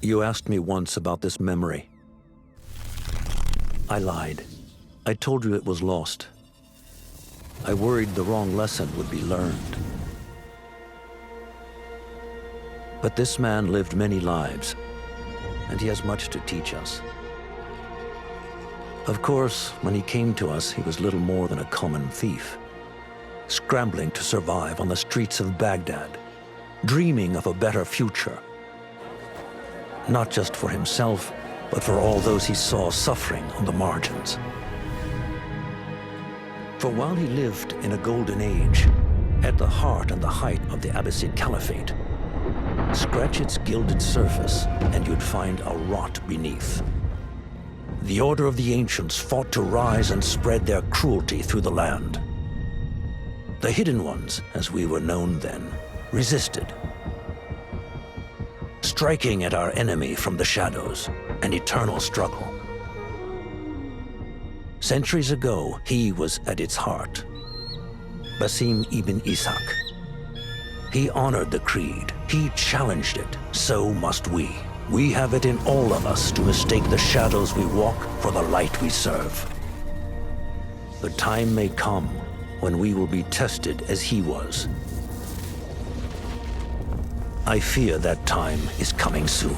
You asked me once about this memory. I lied. I told you it was lost. I worried the wrong lesson would be learned. But this man lived many lives, and he has much to teach us. Of course, when he came to us, he was little more than a common thief, scrambling to survive on the streets of Baghdad, dreaming of a better future. Not just for himself, but for all those he saw suffering on the margins. For while he lived in a golden age, at the heart and the height of the Abbasid Caliphate, scratch its gilded surface and you'd find a rot beneath. The Order of the Ancients fought to rise and spread their cruelty through the land. The Hidden Ones, as we were known then, resisted, striking at our enemy from the shadows, an eternal struggle. Centuries ago, he was at its heart. Basim ibn Ishaq. He honored the creed. He challenged it. So must we. We have it in all of us to mistake the shadows we walk for the light we serve. The time may come when we will be tested as he was. I fear that time is coming soon.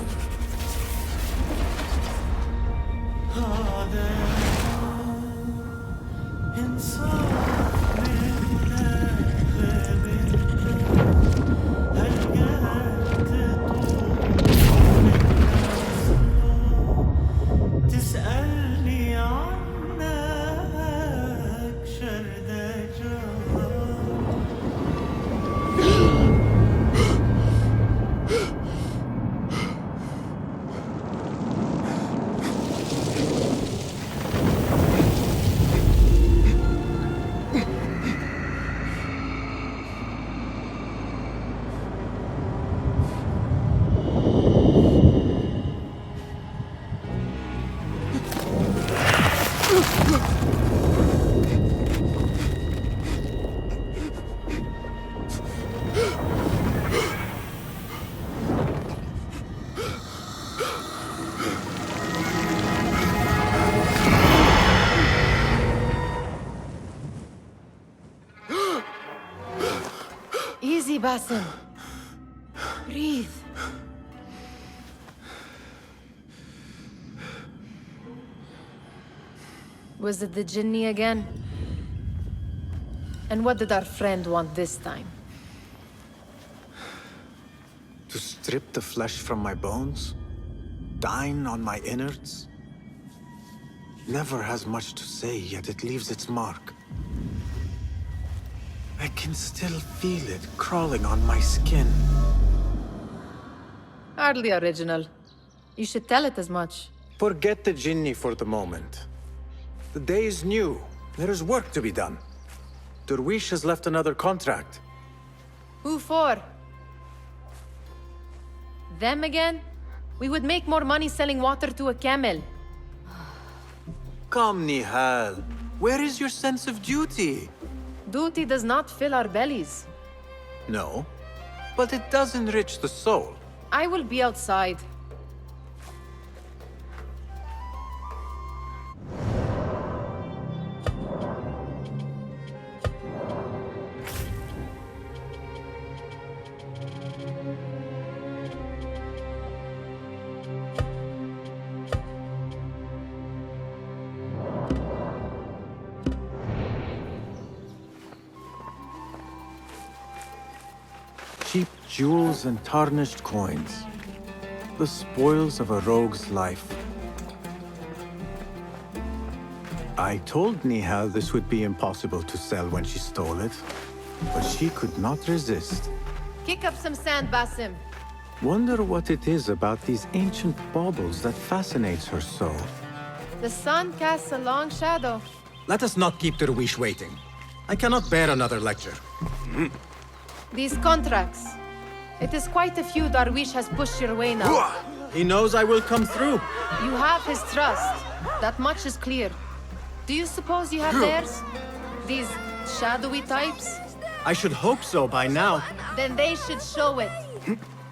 Easy, Basim. Breathe. Was it the Jinni again? And what did our friend want this time? To strip the flesh from my bones? Dine on my innards? Never has much to say, yet it leaves its mark. I can still feel it crawling on my skin. Hardly original. You should tell it as much. Forget the Jinni for the moment. The day is new. There is work to be done. Derwish has left another contract. Who for? Them again? We would make more money selling water to a camel. Come, Nihal. Where is your sense of duty? Duty does not fill our bellies. No, but it does enrich the soul. I will be outside. Cheap jewels and tarnished coins. The spoils of a rogue's life. I told Nihal this would be impossible to sell when she stole it, but she could not resist. Kick up some sand, Basim. Wonder what it is about these ancient baubles that fascinates her so. The sun casts a long shadow. Let us not keep Derwish waiting. I cannot bear another lecture. These contracts. It is quite a few Darwish has pushed your way now. He knows I will come through. You have his trust. That much is clear. Do you suppose you have theirs? These shadowy types? I should hope so by now. Then they should show it.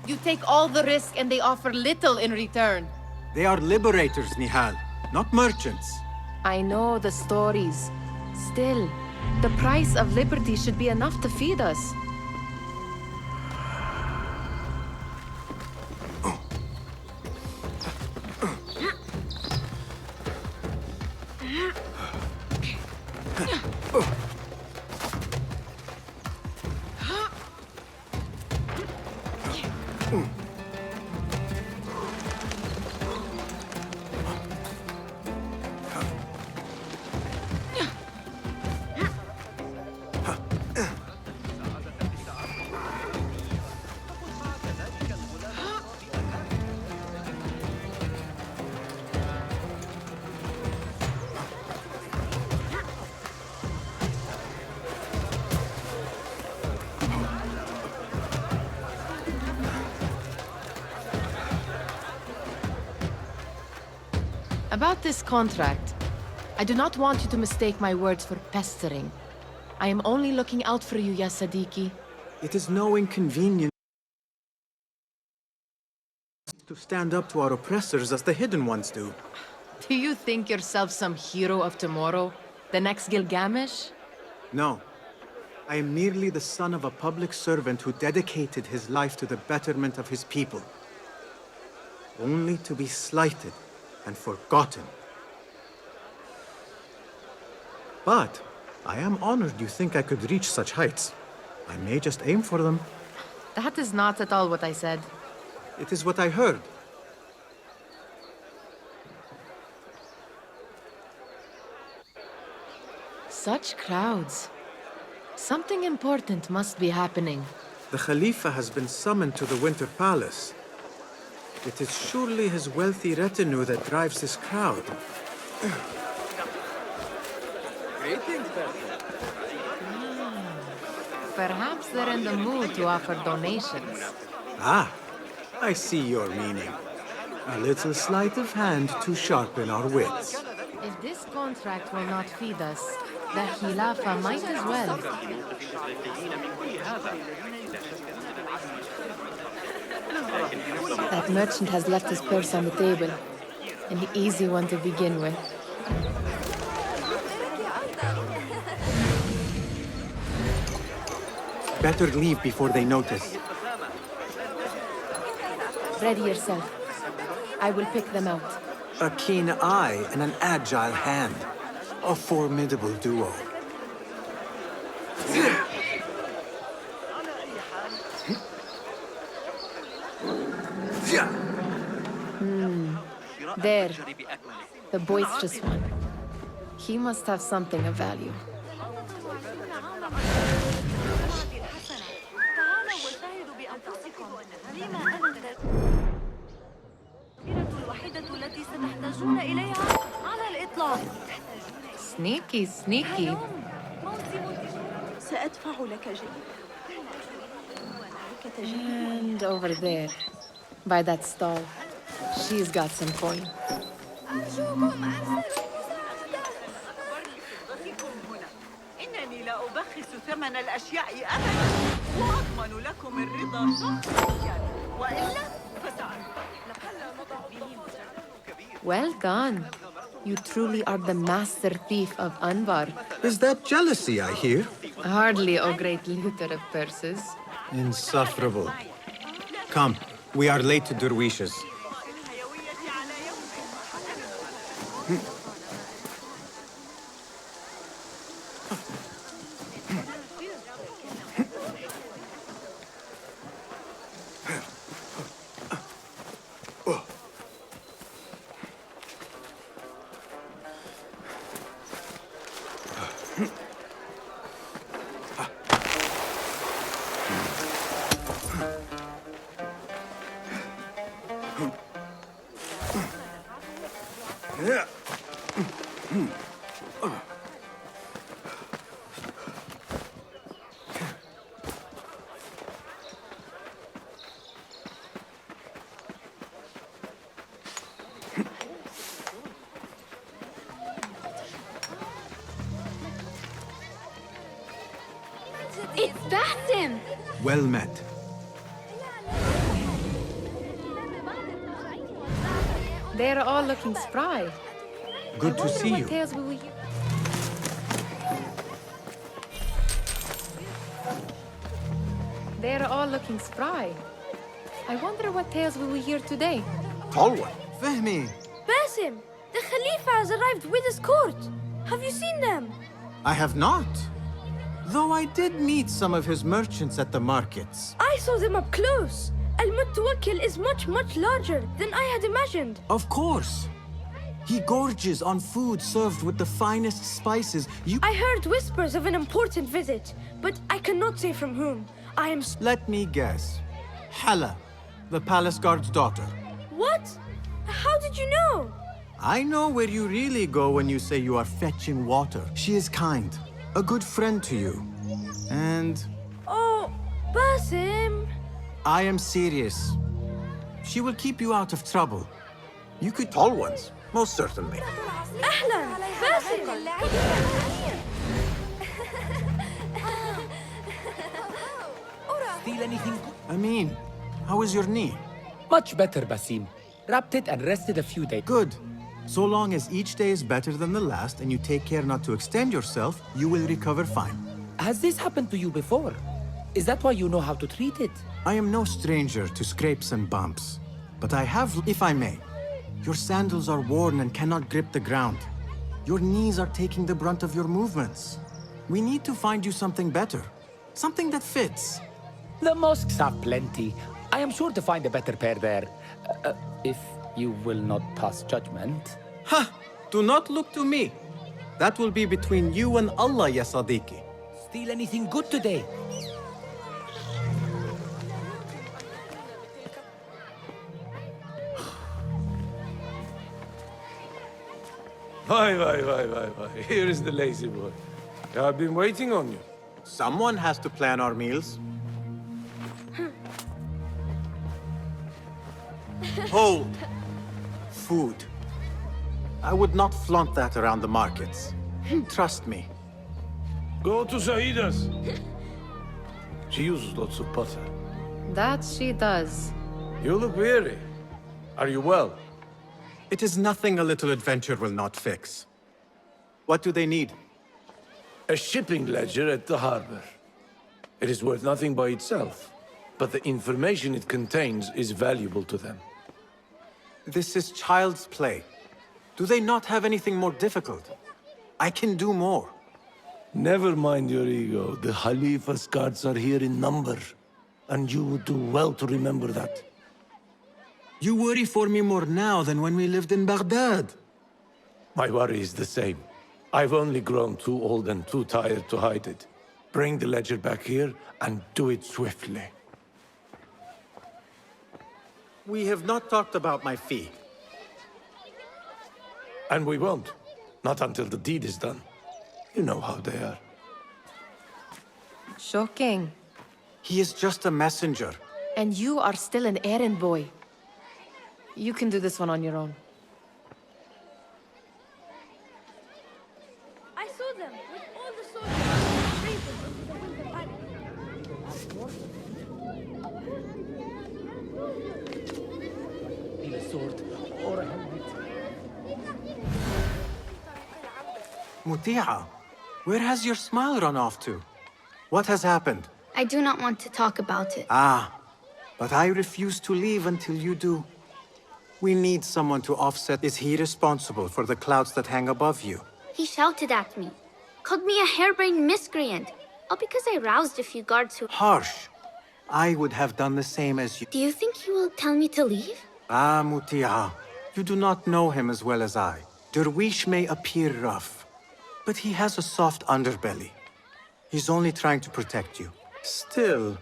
You take all the risk and they offer little in return. They are liberators, Nihal, not merchants. I know the stories. Still, the price of liberty should be enough to feed us. About this contract, I do not want you to mistake my words for pestering. I am only looking out for you, ya Sadiki. It is no inconvenience to stand up to our oppressors as the hidden ones do. Do you think yourself some hero of tomorrow? The next Gilgamesh? No. I am merely the son of a public servant who dedicated his life to the betterment of his people. Only to be slighted and forgotten. But I am honored you think I could reach such heights. I may just aim for them. That is not at all what I said. It is what I heard. Such crowds. Something important must be happening. The Khalifa has been summoned to the Winter Palace. It is surely his wealthy retinue that drives this crowd. Perhaps they're in the mood to offer donations. Ah, I see your meaning. A little sleight of hand to sharpen our wits. If this contract will not feed us, the Khilafa might as well. That merchant has left his purse on the table. An easy one to begin with. Better leave before they notice. Ready yourself. I will pick them out. A keen eye and an agile hand. A formidable duo. There. The boisterous one. He must have something of value. Sneaky, sneaky. And over there, by that stall, she's got some coin. إنني لا أبخس ثمن الأشياء أبدا وأضمن لكم الرضا شخصيا وإلا Well done. You truly are the master thief of Anbar. Is that jealousy I hear? Hardly, O great looter of purses. Insufferable. Come, we are late to Derwishes. It's Basim! Well met. They're all looking spry. Good to see you. Tales will we... They're all looking spry. I wonder what tales will we hear today? Tall one. Fehmi. Basim, the Khalifa has arrived with his court. Have you seen them? I have not. Though I did meet some of his merchants at the markets. I saw them up close. Al-Mutawakkil is much larger than I had imagined. Of course. He gorges on food served with the finest spices. I heard whispers of an important visit, but I cannot say from whom. I am... Let me guess. Hala, the palace guard's daughter. What? How did you know? I know where you really go when you say you are fetching water. She is kind, a good friend to you. And... Oh, Basim. I am serious. She will keep you out of trouble. You could... Tall ones, most certainly. Ahlan, Basim. Steal anything? Amin, how is your knee? Much better, Basim. Wrapped it and rested a few days. Good. So long as each day is better than the last and you take care not to extend yourself, you will recover fine. Has this happened to you before? Is that why you know how to treat it? I am no stranger to scrapes and bumps. But I have, if I may. Your sandals are worn and cannot grip the ground. Your knees are taking the brunt of your movements. We need to find you something better. Something that fits. The mosques have plenty. I am sure to find a better pair there. If you will not pass judgment. Ha! Do not look to me. That will be between you and Allah, ya Sadiqi. Steal anything good today? Why. Here is the lazy boy. I've been waiting on you. Someone has to plan our meals. Hold. Food. I would not flaunt that around the markets. Trust me. Go to Saida's. She uses lots of butter. That she does. You look weary. Are you well? It is nothing a little adventure will not fix. What do they need? A shipping ledger at the harbor. It is worth nothing by itself, but the information it contains is valuable to them. This is child's play. Do they not have anything more difficult? I can do more. Never mind your ego. The Khalifa's guards are here in number, and you would do well to remember that. You worry for me more now than when we lived in Baghdad. My worry is the same. I've only grown too old and too tired to hide it. Bring the ledger back here, and do it swiftly. We have not talked about my fee. And we won't. Not until the deed is done. You know how they are. Shocking. He is just a messenger. And you are still an errand boy. You can do this one on your own. I saw them with all the soldiers raising into the winter palace. Need a sword or a helmet. Muti'a, where has your smile run off to? What has happened? I do not want to talk about it. Ah, but I refuse to leave until you do. We need someone to offset. Is he responsible for the clouds that hang above you? He shouted at me, called me a harebrained miscreant, all because I roused a few guards who... Harsh. I would have done the same as you. Do you think he will tell me to leave? Ah, Muti'a, you do not know him as well as I. Derwish may appear rough, but he has a soft underbelly. He's only trying to protect you. Still,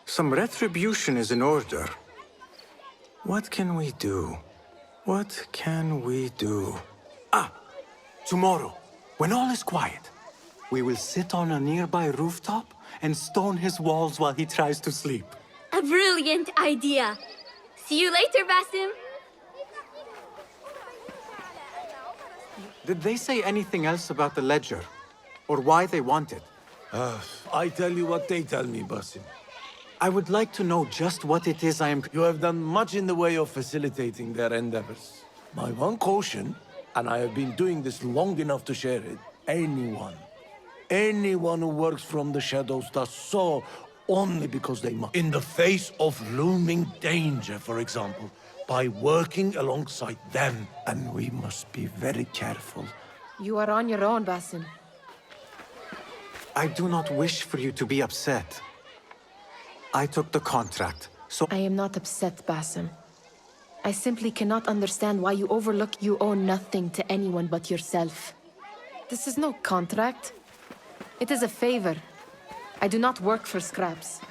some retribution is in order. What can we do? What can we do? Ah! Tomorrow, when all is quiet, we will sit on a nearby rooftop and stone his walls while he tries to sleep. A brilliant idea. See you later, Basim. Did they say anything else about the ledger? Or why they want it? I tell you what they tell me, Basim. I would like to know just what it is I am... You have done much in the way of facilitating their endeavors. My one caution, and I have been doing this long enough to share it, anyone who works from the shadows does so only because they must. In the face of looming danger, for example, by working alongside them. And we must be very careful. You are on your own, Basim. I do not wish for you to be upset. I took the contract, so... I am not upset, Basim. I simply cannot understand why you overlook you owe nothing to anyone but yourself. This is no contract. It is a favor. I do not work for scraps.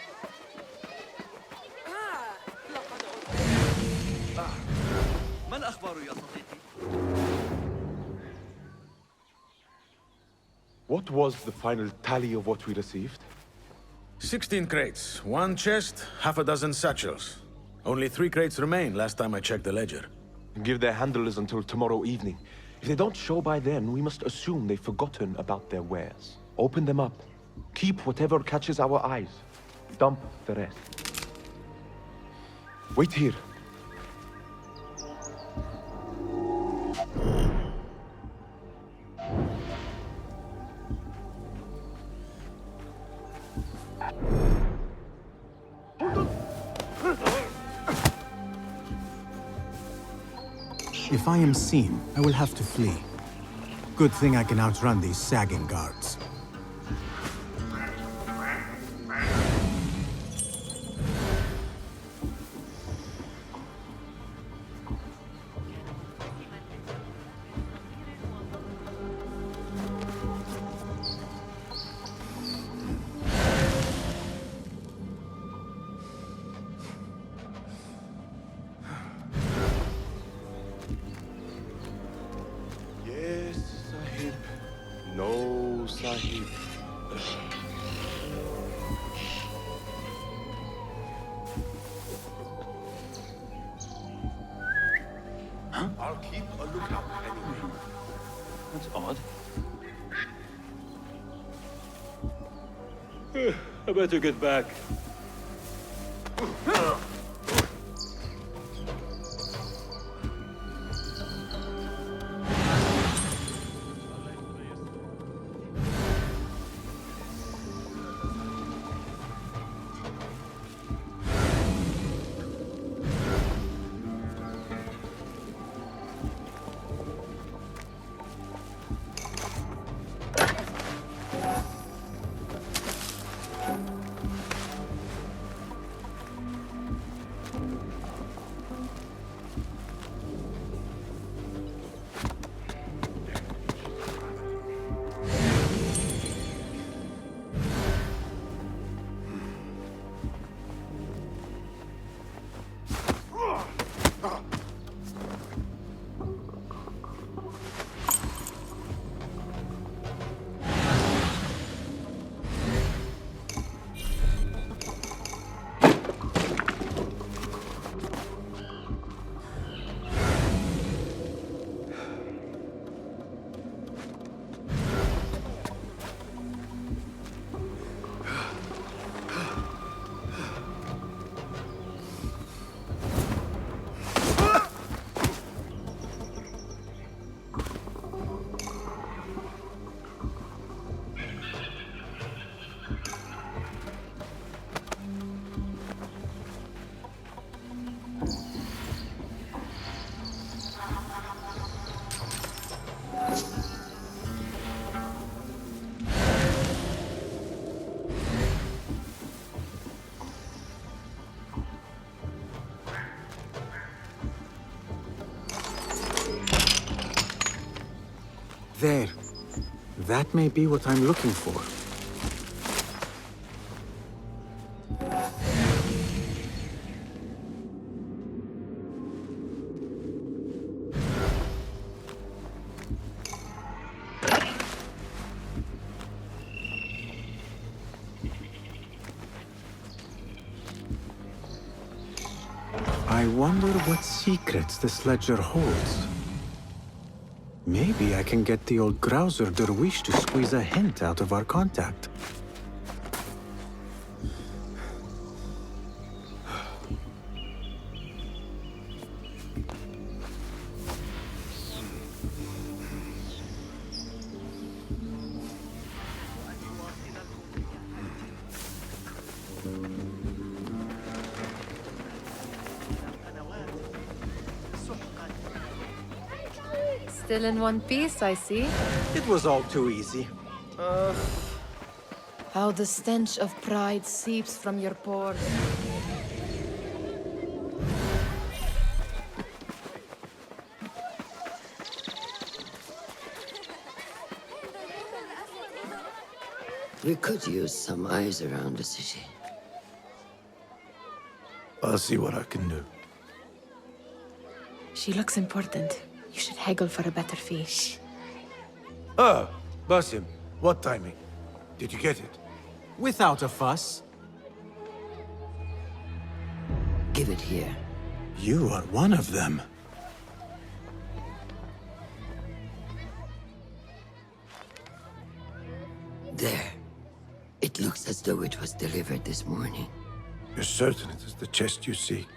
What was the final tally of what we received? 16 crates, 1 chest, half a dozen satchels. Only 3 crates remain last time I checked the ledger. Give their handlers until tomorrow evening. If they don't show by then, we must assume they've forgotten about their wares. Open them up. Keep whatever catches our eyes. Dump the rest. Wait here. If I am seen, I will have to flee. Good thing I can outrun these sagging guards. Yes, Sahib. No, Sahib. I'll keep a lookout anyway. That's odd. I better get back. There. That may be what I'm looking for. I wonder what secrets this ledger holds. Maybe I can get the old grouser dervish to squeeze a hint out of our contact. Still in one piece, I see. It was all too easy. How the stench of pride seeps from your pores. We could use some eyes around the city. I'll see what I can do. She looks important. You should haggle for a better fee. Ah, Basim, what timing? Did you get it? Without a fuss. Give it here. You are one of them. There. It looks as though it was delivered this morning. You're certain it is the chest you seek?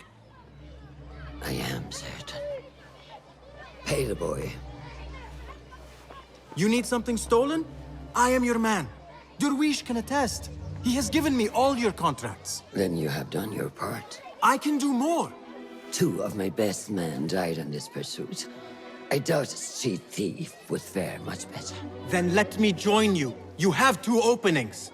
I am certain. Pay the boy. You need something stolen? I am your man. Durwish can attest. He has given me all your contracts. Then you have done your part. I can do more. 2 of my best men died on this pursuit. I doubt a street thief would fare much better. Then let me join you. You have 2 openings.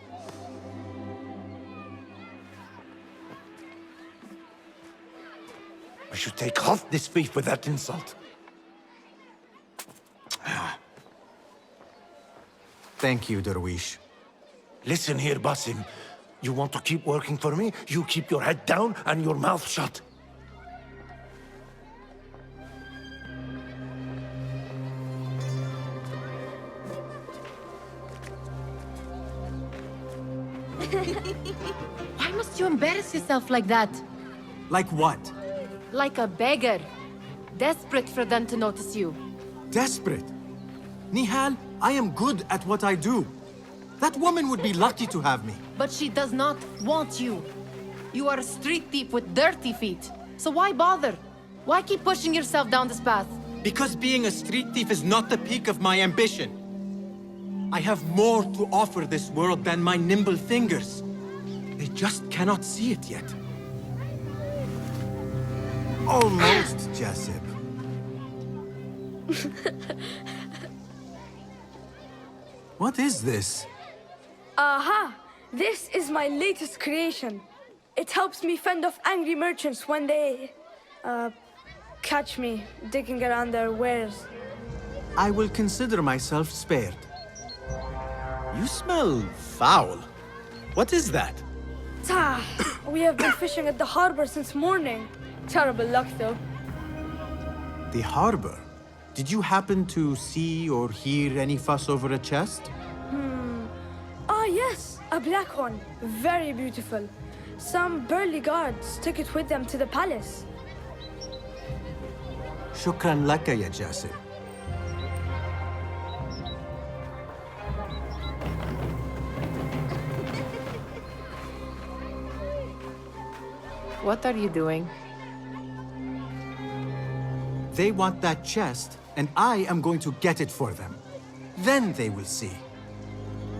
I should take half this beef with that insult. Thank you, Durwish. Listen here, Basim. You want to keep working for me? You keep your head down and your mouth shut. Why must you embarrass yourself like that? Like what? Like a beggar. Desperate for them to notice you. Desperate? Nihal, I am good at what I do. That woman would be lucky to have me. But she does not want you. You are a street thief with dirty feet. So why bother? Why keep pushing yourself down this path? Because being a street thief is not the peak of my ambition. I have more to offer this world than my nimble fingers. They just cannot see it yet. Almost, Jasib. What is this? Aha! This is my latest creation. It helps me fend off angry merchants when they... catch me digging around their wares. I will consider myself spared. You smell foul. What is that? Tah! We have been fishing at the harbor since morning. Terrible luck, though. The harbor? Did you happen to see or hear any fuss over a chest? Ah, yes, a black one. Very beautiful. Some burly guards took it with them to the palace. Shukran laka, ya Jasib. What are you doing? They want that chest, and I am going to get it for them. Then they will see.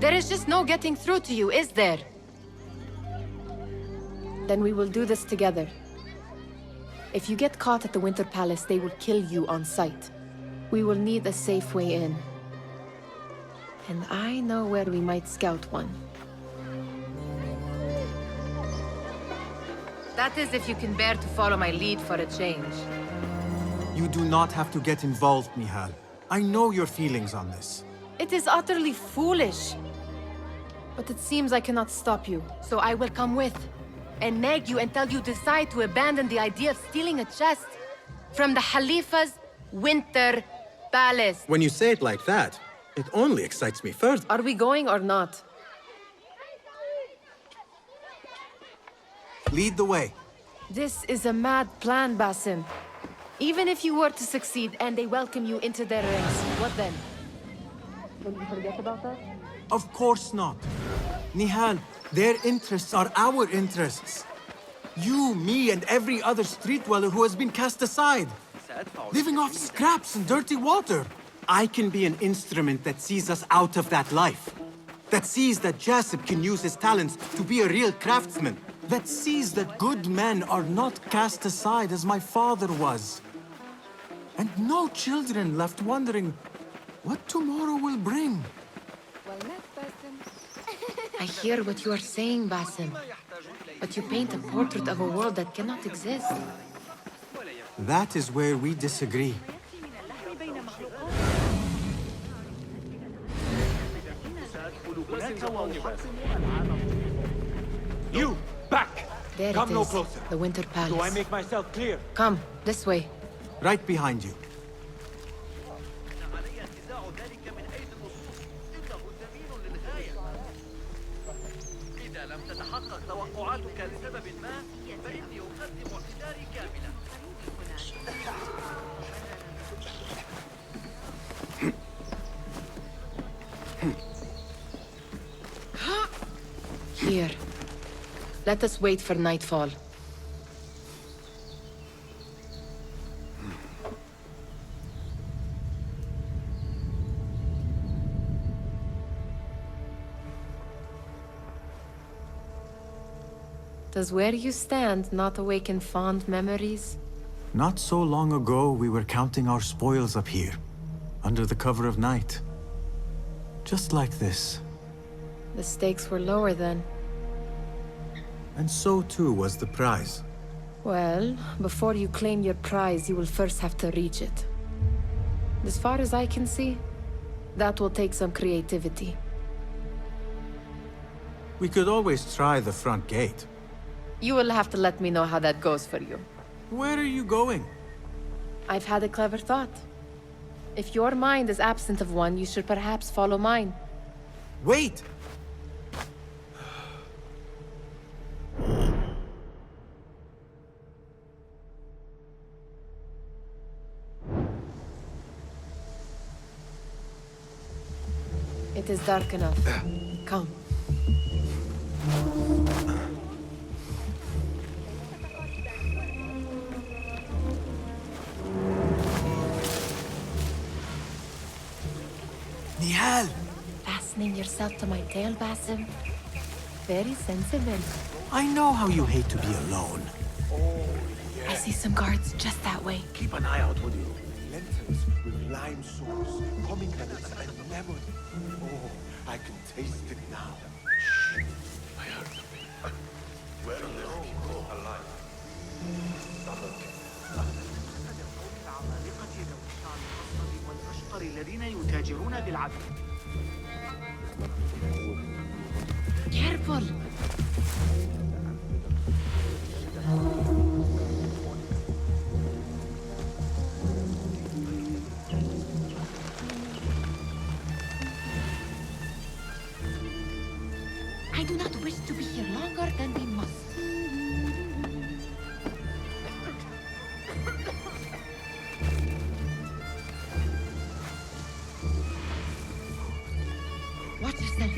There is just no getting through to you, is there? Then we will do this together. If you get caught at the Winter Palace, they will kill you on sight. We will need a safe way in. And I know where we might scout one. That is if you can bear to follow my lead for a change. You do not have to get involved, Nihal. I know your feelings on this. It is utterly foolish. But it seems I cannot stop you, so I will come with. And nag you until you decide to abandon the idea of stealing a chest from the Khalifa's Winter Palace. When you say it like that, it only excites me further. Are we going or not? Lead the way. This is a mad plan, Basim. Even if you were to succeed and they welcome you into their ranks, what then? Will you forget about that? Of course not. Nihal, their interests are our interests. You, me, and every other street dweller who has been cast aside. Living off scraps and dirty water. I can be an instrument that sees us out of that life. That sees that Jasib can use his talents to be a real craftsman. That sees that good men are not cast aside as my father was. And no children left wondering what tomorrow will bring. I hear what you are saying, Basim. But you paint a portrait of a world that cannot exist. That is where we disagree. You! Back! There Come it no is, closer. the Winter Palace. Do I make myself clear? Come, this way. Right behind you. Here. Let us wait for nightfall. Does where you stand not awaken fond memories? Not so long ago, we were counting our spoils up here, under the cover of night. Just like this. The stakes were lower then. And so too was the prize. Well, before you claim your prize, you will first have to reach it. As far as I can see, that will take some creativity. We could always try the front gate. You will have to let me know how that goes for you. Where are you going? I've had a clever thought. If your mind is absent of one, you should perhaps follow mine. Wait! It is dark enough. Come. Nihal! Fastening yourself to my tail, Basim? Very sensible. I know how you hate to be alone. I see some guards just that way. Keep an eye out, would you? Lentils with lime sauce, pomegranates and lemon. Oh, I can taste it now. Shh. I heard something. Where are the people alive? الذين يتاجرون بالعبد. Careful! I do not wish to be here longer than we must. Watch yourself.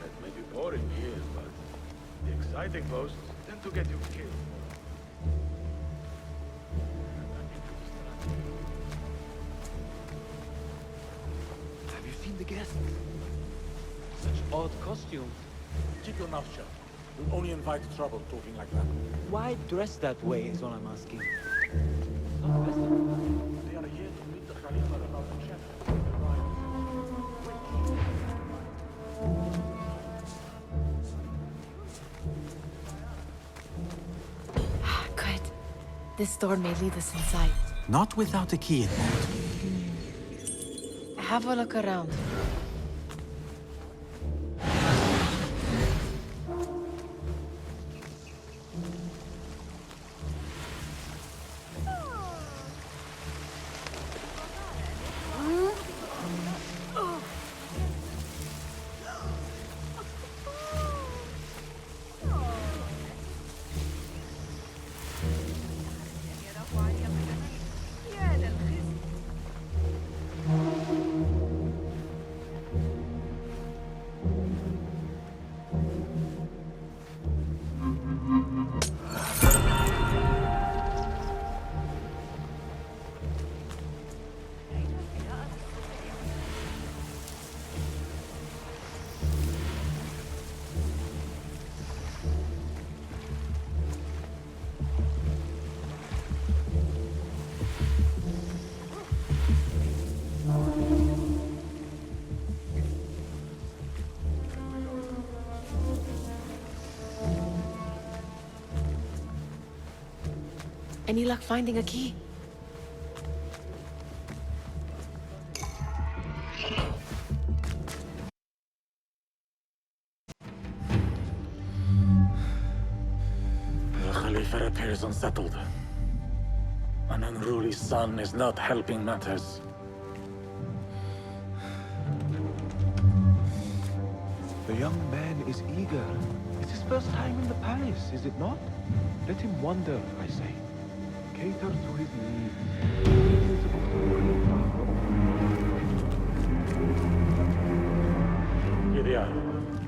That may be boring here, but the exciting posts tend to get you killed. Have you seen the guests? Such odd costumes. Keep your mouth shut. You'll only invite trouble talking like that. Why dress that way is all I'm asking. They are here to meet the Khalifa about the chef. Good. This door may lead us inside. Not without a key, Edmond. Have a look around. Any luck finding a key? The Khalifa appears unsettled. An unruly son is not helping matters. The young man is eager. It's his first time in the palace, is it not? Let him wander, I say. Cater to his needs. Here they are.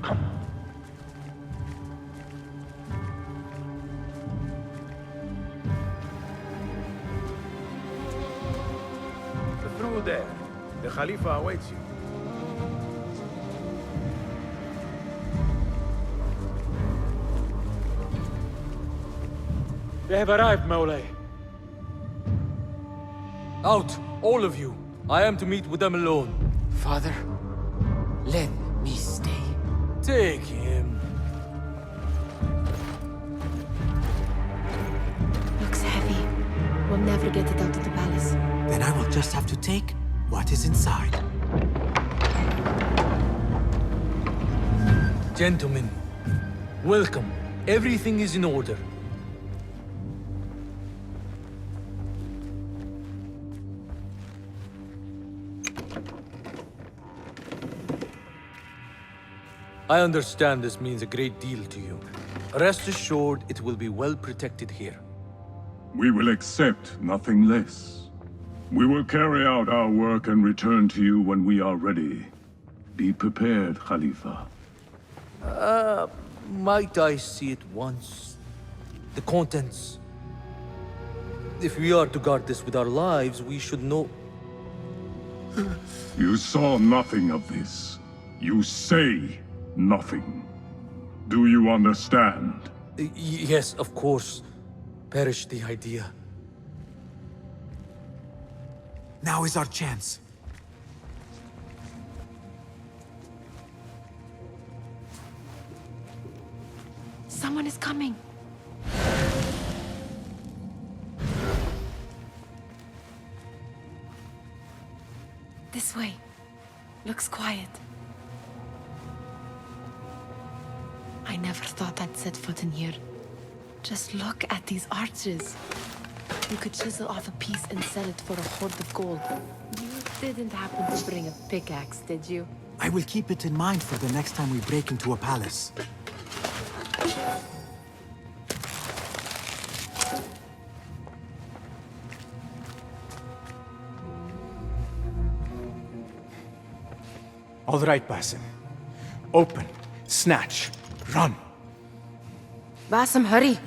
Come. Through there. The Khalifa awaits you. They have arrived, Maulay. Out, all of you. I am to meet with them alone. Father, let me stay. Take him. Looks heavy. We'll never get it out of the palace. Then I will just have to take what is inside. Gentlemen, welcome. Everything is in order. I understand this means a great deal to you. Rest assured, it will be well protected here. We will accept nothing less. We will carry out our work and return to you when we are ready. Be prepared, Khalifa. Might I see it once? The contents. If we are to guard this with our lives, we should know... You saw nothing of this. You say nothing. Do you understand? Yes, of course. Perish the idea. Now is our chance. Someone is coming. This way. Looks quiet. I never thought I'd set foot in here. Just look at these arches. You could chisel off a piece and sell it for a hoard of gold. You didn't happen to bring a pickaxe, did you? I will keep it in mind for the next time we break into a palace. All right, Basim. Open, snatch, run. Basim, hurry.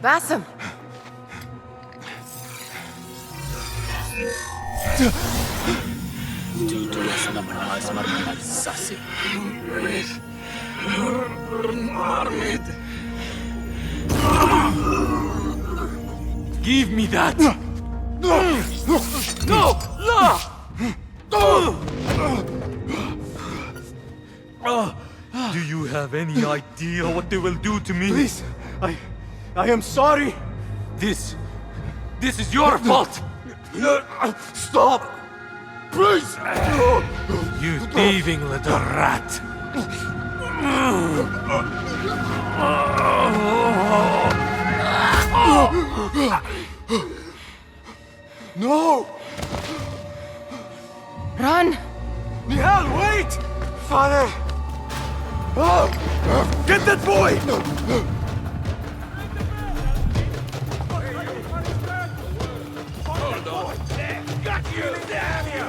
Basim! Give me that! No! Do you have any idea what they will do to me? Please, I am sorry. This is your fault. Stop! Please! You thieving little rat. No! Run! Nihal, wait! Father! Get that boy! Got you! Damn you!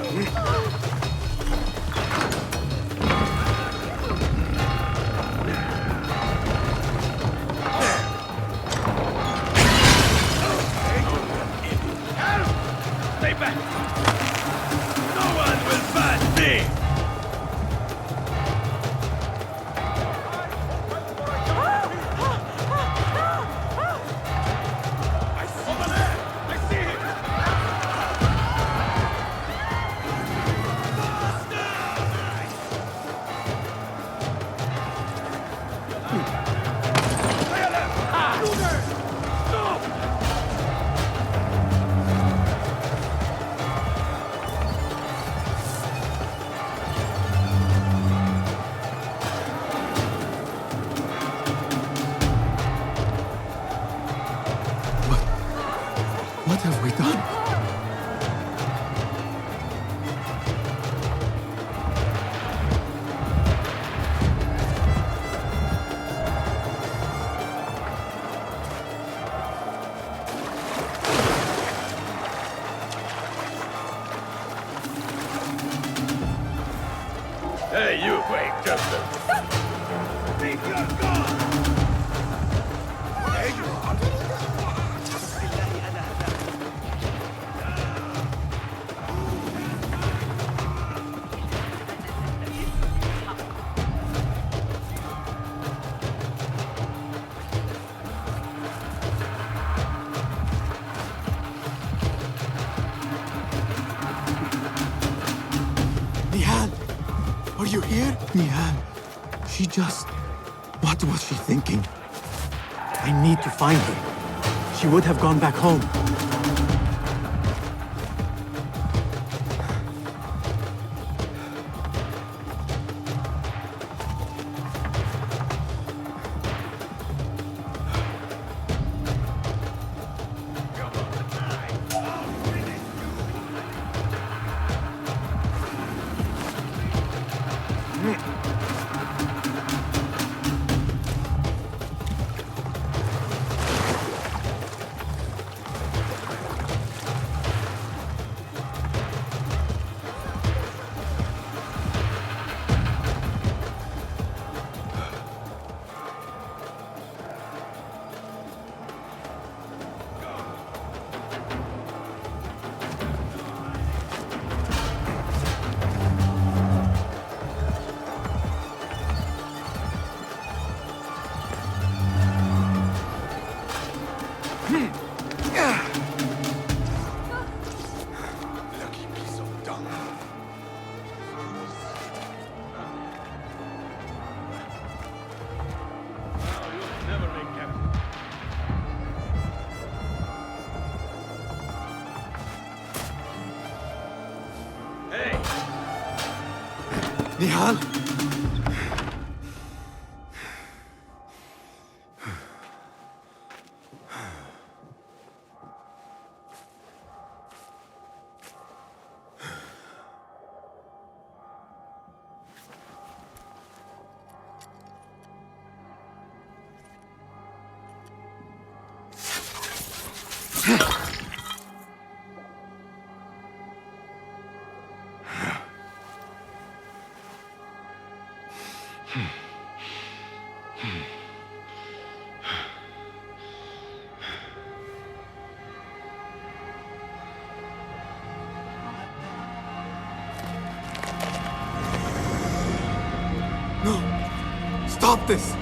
Stay back! No one will find me! Over there! I see him! What have we done? Hey, you wait just a... Think you're gone! There you are! Nihal! Are you here? Nihal, she just... What was she thinking? I need to find her. She would have gone back home. Nihal? No! Stop this!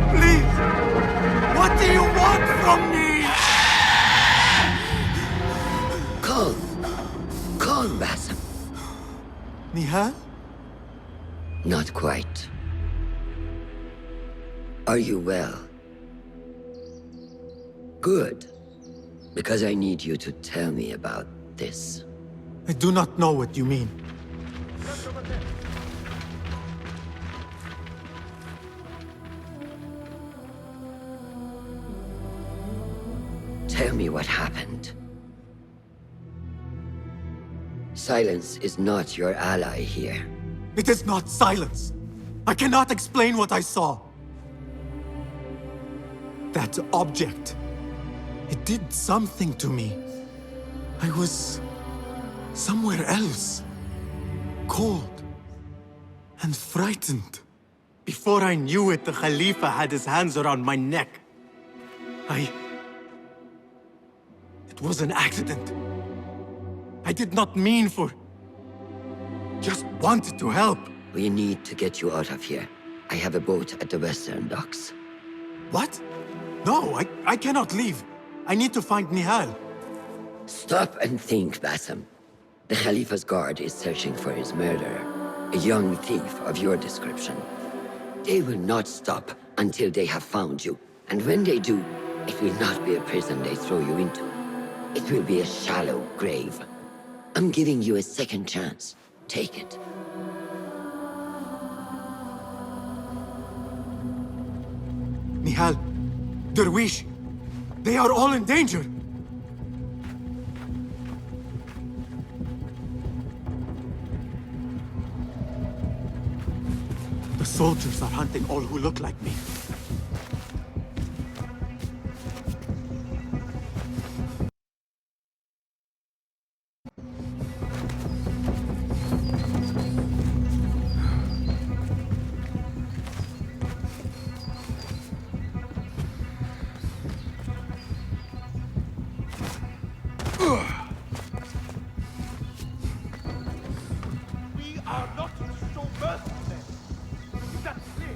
Please! What do you want from me? Calm. Calm, Basim. Nihal? Not quite. Are you well? Good. Because I need you to tell me about this. I do not know what you mean. Tell me what happened. Silence is not your ally here. It is not silence. I cannot explain what I saw. That object. It did something to me. I was somewhere else. Cold and frightened. Before I knew it, the Khalifa had his hands around my neck. It was an accident. I did not mean for... Just wanted to help. We need to get you out of here. I have a boat at the western docks. What? No, I cannot leave. I need to find Nihal. Stop and think, Basim. The Khalifa's guard is searching for his murderer. A young thief of your description. They will not stop until they have found you. And when they do, it will not be a prison they throw you into. It will be a shallow grave. I'm giving you a second chance. Take it. Nihal, Derwish, they are all in danger. The soldiers are hunting all who look like me. We are not to show mercy to them. Is that clear?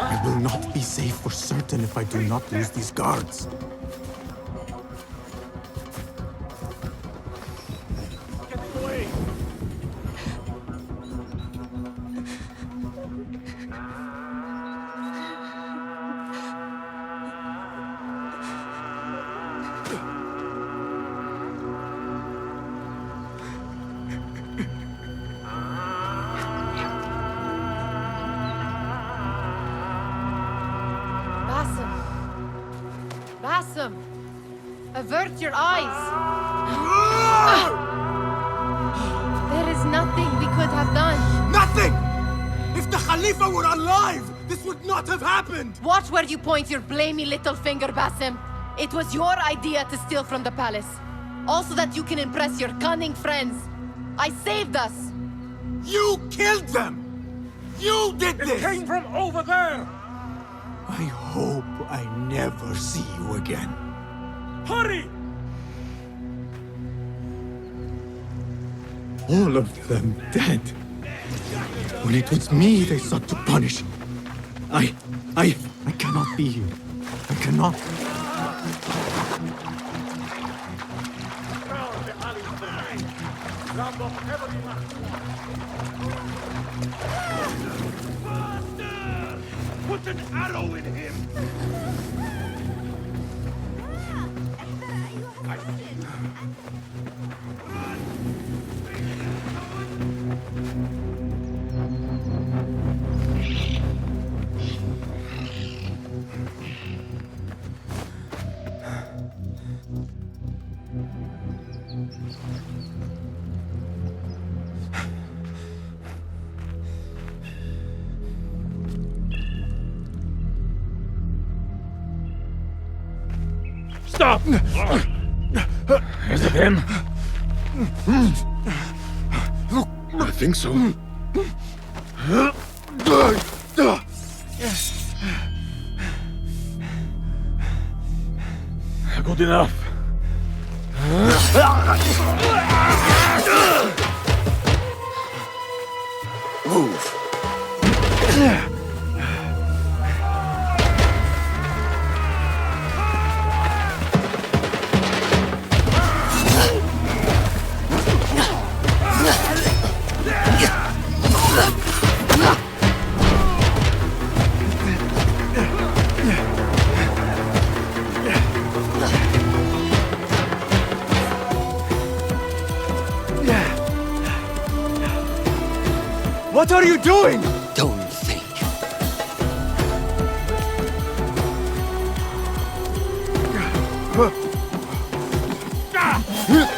I will not be safe for certain if I do not lose these guards. Basim! Basim! Avert your eyes! There is nothing we could have done. Nothing! If the Khalifa were alive, this would not have happened! Watch where you point your blamey little finger, Basim. It was your idea to steal from the palace. Also that you can impress your cunning friends. I saved us! You killed them! You did this! It came from over there! I hope I never see you again. Hurry! All of them dead. When it was me they sought to punish. I cannot be here. I cannot. Put an arrow in him! Stop! Is it him? I think so. Good enough. Move. What are you doing? Don't think. Ah!